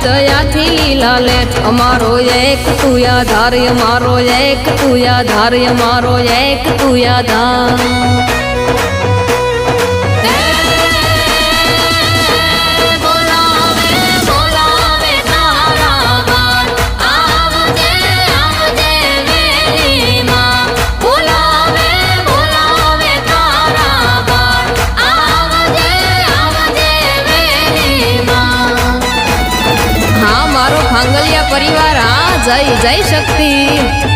દયાથી લીલા લેટ અમારો એક તું આધાર અમારો એક તું આધાર અમારો એક તું આધાર પરિવાર આ જય જય શક્તિ।